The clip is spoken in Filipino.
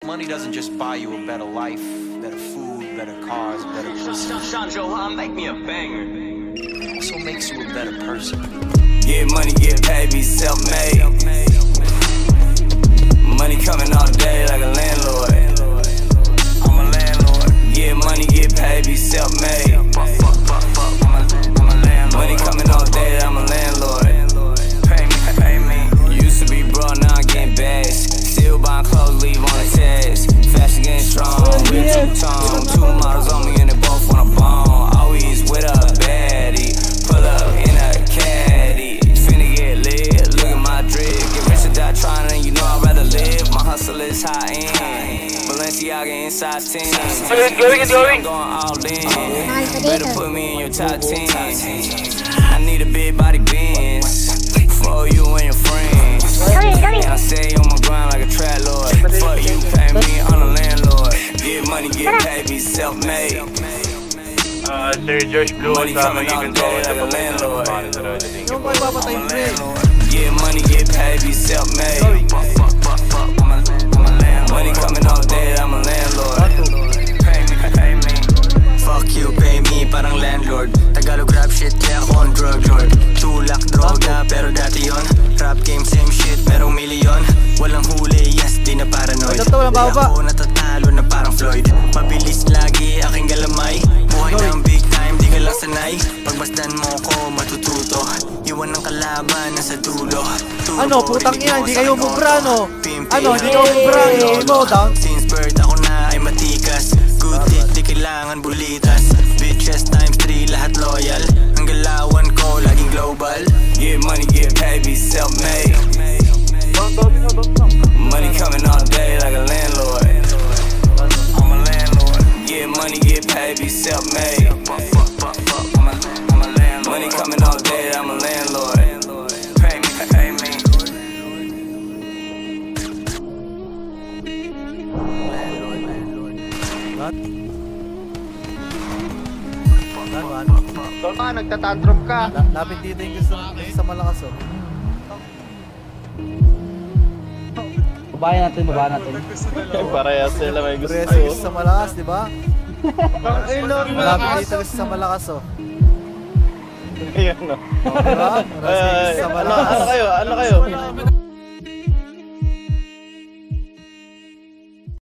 Money doesn't just buy you a better life, better food, better cars, better pussy. Sean Johan, make me a banger. It also makes you a better person. Get money, get paid, be self-made. Money coming all day like a landlord. I'm a landlord. Get money, get paid, be self-made. I'm a landlord. Money coming all day, I'm a landlord. Pay me. Used to be broke, now I'm getting bags. Still buying clothes, leave on the tags. Fashion getting strong, we're two-tone. Two models on me and they both on a bone. Always with a baddie, pull up in a caddy. Finna get lit, look at my drip. Get rich or die trying, you know I'd rather live. My hustle is high end. Balenciaga inside 10. I'm going all in. Better put me in your top 10. I need a big body Benz for you and your friends. And I stay on my grind like a trap lord. Fuck you, pay me on a landlord. Get money, get paid, be self-made. Sir Josh Blue, money coming all day like a landlord. Yung boy papatay mo eh. Get money, get paid, be self-made. Money coming all day, I'm a landlord. Pay me. Fuck you, pay me, parang landlord. Tagalog rap shit, kaya ako on drug lord. Tulak, droga, pero dati yun. Rap game, same shit, pero milyon. Walang huli, yes, di na paranoid. Kaya ako natatalo na parang Floyd. Mabilis lagi, aking galamay. Buhay ng big time, di ka lang sanay. Pagbasdan mo ko, matututo. Iwan ng kalaban, nasa dulo. Ano, putang ina, hindi kayo mubra, no? Ano, hindi kayo mubra, mo down. Since birth ako na ay matikas. Good hit, di kailangan bulitas. Bitches times 3, lahat loyal. Ang galawan ko, laging global. Get money, get paid, be self-made. Money coming all day like a landlord. I'm a landlord. Get money, get paid, be self-made. I'm a landlord. Money coming all day, I'm a landlord. Pay me. Nagtatantrum ka. Lapit dito yung gusto sa malakas oh. Baba natin. Parehas sila may gusto. Parehas sa malakas, di ba? Malapit dito gusto sa malakas oh. Ayan no. Diba? Parehas sa malakas. Ano kayo?